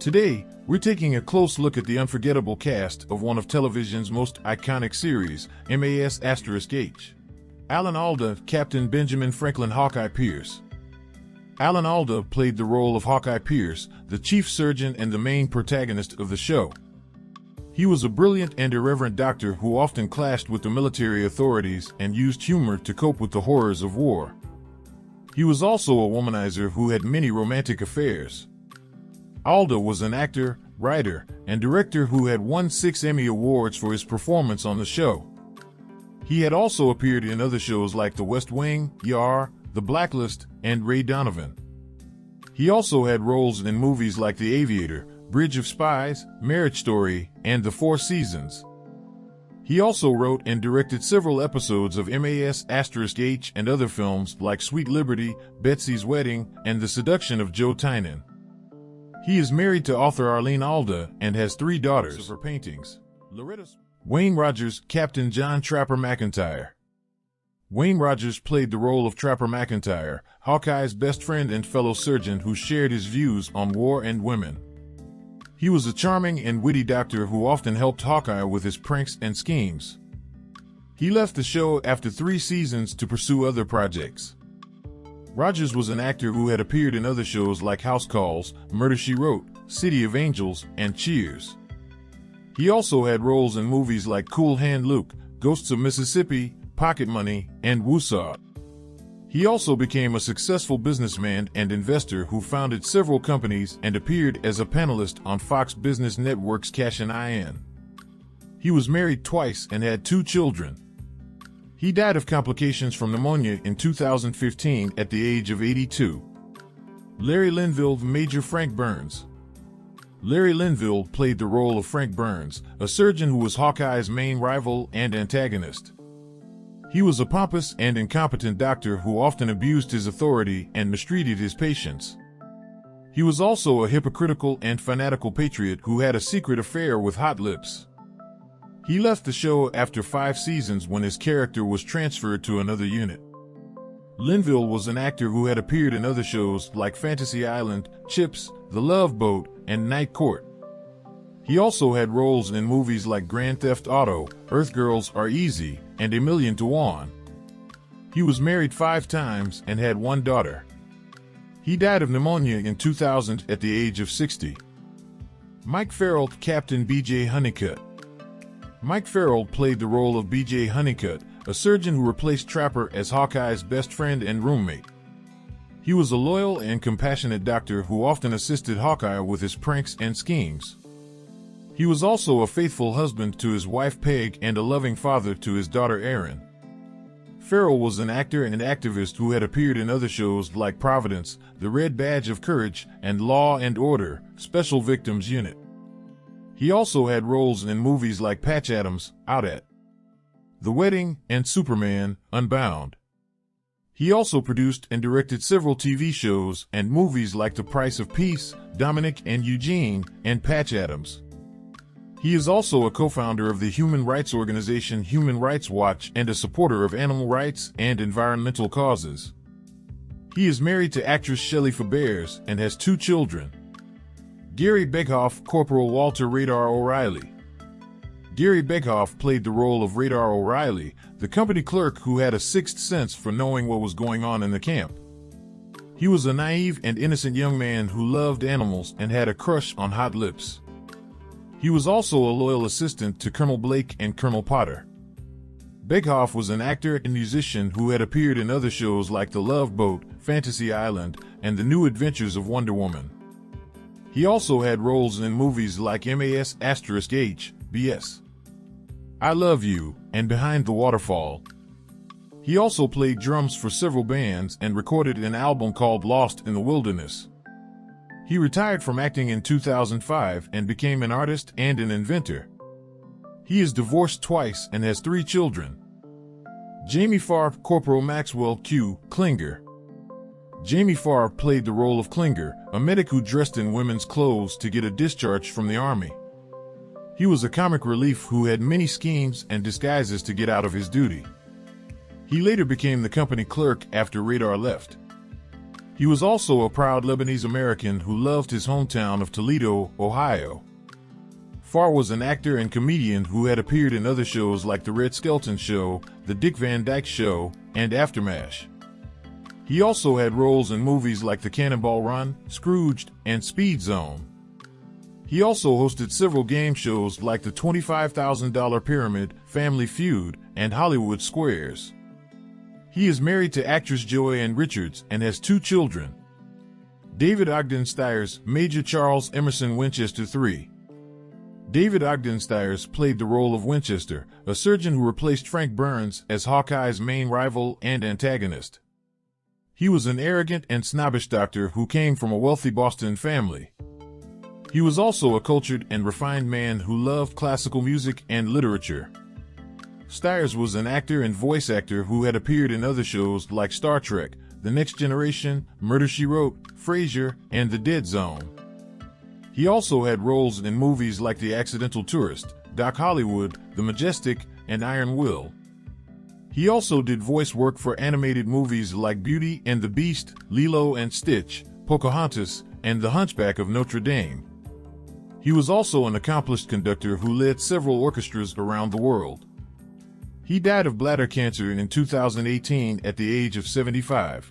Today, we're taking a close look at the unforgettable cast of one of television's most iconic series, MAS*H. Alan Alda, Captain Benjamin Franklin Hawkeye Pierce. Alan Alda played the role of Hawkeye Pierce, the chief surgeon and the main protagonist of the show. He was a brilliant and irreverent doctor who often clashed with the military authorities and used humor to cope with the horrors of war. He was also a womanizer who had many romantic affairs. Alda was an actor, writer, and director who had won 6 Emmy Awards for his performance on the show. He had also appeared in other shows like The West Wing, Yar, The Blacklist, and Ray Donovan. He also had roles in movies like The Aviator, Bridge of Spies, Marriage Story, and The Four Seasons. He also wrote and directed several episodes of MAS*H and other films like Sweet Liberty, Betsy's Wedding, and The Seduction of Joe Tynan. He is married to author Arlene Alda and has 3 daughters of her paintings. Loretta. Wayne Rogers, Captain John Trapper McIntyre. Wayne Rogers played the role of Trapper McIntyre, Hawkeye's best friend and fellow surgeon who shared his views on war and women. He was a charming and witty doctor who often helped Hawkeye with his pranks and schemes. He left the show after 3 seasons to pursue other projects. Rogers was an actor who had appeared in other shows like House Calls, Murder, She Wrote, City of Angels, and Cheers. He also had roles in movies like Cool Hand Luke, Ghosts of Mississippi, Pocket Money, and Woosah. He also became a successful businessman and investor who founded several companies and appeared as a panelist on Fox Business Network's Cash and IN. He was married twice and had 2 children. He died of complications from pneumonia in 2015 at the age of 82. Larry Linville, Major Frank Burns. Larry Linville played the role of Frank Burns, a surgeon who was Hawkeye's main rival and antagonist. He was a pompous and incompetent doctor who often abused his authority and mistreated his patients. He was also a hypocritical and fanatical patriot who had a secret affair with Hot Lips. He left the show after 5 seasons when his character was transferred to another unit. Linville was an actor who had appeared in other shows like Fantasy Island, Chips, The Love Boat, and Night Court. He also had roles in movies like Grand Theft Auto, Earth Girls Are Easy, and A Million to One. He was married 5 times and had 1 daughter. He died of pneumonia in 2000 at the age of 60. Mike Farrell, Captain B.J. Honeycutt. Mike Farrell played the role of B.J. Honeycutt, a surgeon who replaced Trapper as Hawkeye's best friend and roommate. He was a loyal and compassionate doctor who often assisted Hawkeye with his pranks and schemes. He was also a faithful husband to his wife Peg and a loving father to his daughter Erin. Farrell was an actor and activist who had appeared in other shows like Providence, The Red Badge of Courage, and Law and Order, Special Victims Unit. He also had roles in movies like Patch Adams, Out At The Wedding, and Superman, Unbound. He also produced and directed several TV shows and movies like The Price of Peace, Dominic and Eugene, and Patch Adams. He is also a co-founder of the human rights organization Human Rights Watch and a supporter of animal rights and environmental causes. He is married to actress Shelley Fabares and has 2 children. Gary Burghoff, Corporal Walter Radar O'Reilly. Gary Burghoff played the role of Radar O'Reilly, the company clerk who had a 6th sense for knowing what was going on in the camp. He was a naive and innocent young man who loved animals and had a crush on Hot Lips. He was also a loyal assistant to Colonel Blake and Colonel Potter. Burghoff was an actor and musician who had appeared in other shows like The Love Boat, Fantasy Island, and The New Adventures of Wonder Woman. He also had roles in movies like MAS*H, B.S. I Love You, and Behind the Waterfall. He also played drums for several bands and recorded an album called Lost in the Wilderness. He retired from acting in 2005 and became an artist and an inventor. He is divorced twice and has 3 children. Jamie Farr, Corporal Maxwell Q. Klinger. Jamie Farr played the role of Klinger, a medic who dressed in women's clothes to get a discharge from the Army. He was a comic relief who had many schemes and disguises to get out of his duty. He later became the company clerk after Radar left. He was also a proud Lebanese American who loved his hometown of Toledo, Ohio. Farr was an actor and comedian who had appeared in other shows like The Red Skelton Show, The Dick Van Dyke Show, and Aftermath. He also had roles in movies like The Cannonball Run, Scrooged, and Speed Zone. He also hosted several game shows like the $25,000 Pyramid, Family Feud, and Hollywood Squares. He is married to actress Joanne Richards and has 2 children. David Ogden Stiers, Major Charles Emerson Winchester III. David Ogden Stiers played the role of Winchester, a surgeon who replaced Frank Burns as Hawkeye's main rival and antagonist. He was an arrogant and snobbish doctor who came from a wealthy Boston family. He was also a cultured and refined man who loved classical music and literature. Stiers was an actor and voice actor who had appeared in other shows like Star Trek, The Next Generation, Murder, She Wrote, Frasier, and The Dead Zone. He also had roles in movies like The Accidental Tourist, Doc Hollywood, The Majestic, and Iron Will. He also did voice work for animated movies like Beauty and the Beast, Lilo and Stitch, Pocahontas, and The Hunchback of Notre Dame. He was also an accomplished conductor who led several orchestras around the world. He died of bladder cancer in 2018 at the age of 75.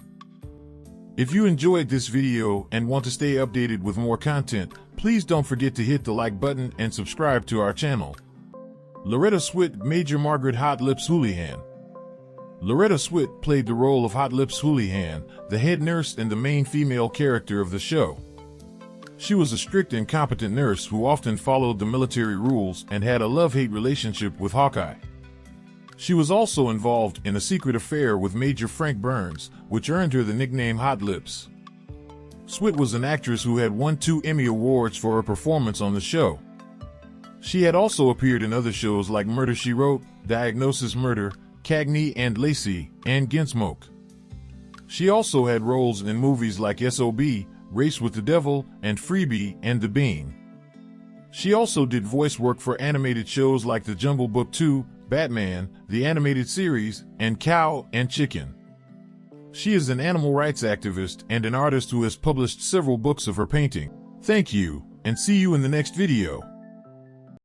If you enjoyed this video and want to stay updated with more content, please don't forget to hit the like button and subscribe to our channel. Loretta Swit, Major Margaret Hot Lips Houlihan. Loretta Swit played the role of Hot Lips Houlihan, the head nurse and the main female character of the show. She was a strict and competent nurse who often followed the military rules and had a love-hate relationship with Hawkeye. She was also involved in a secret affair with Major Frank Burns, which earned her the nickname Hot Lips. Swit was an actress who had won 2 Emmy Awards for her performance on the show. She had also appeared in other shows like Murder, She Wrote, Diagnosis Murder, Cagney and Lacey, and Gunsmoke. She also had roles in movies like S.O.B., Race with the Devil, and Freebie and The Bean. She also did voice work for animated shows like The Jungle Book 2, Batman, the animated series, and Cow and Chicken. She is an animal rights activist and an artist who has published several books of her painting. Thank you, and see you in the next video.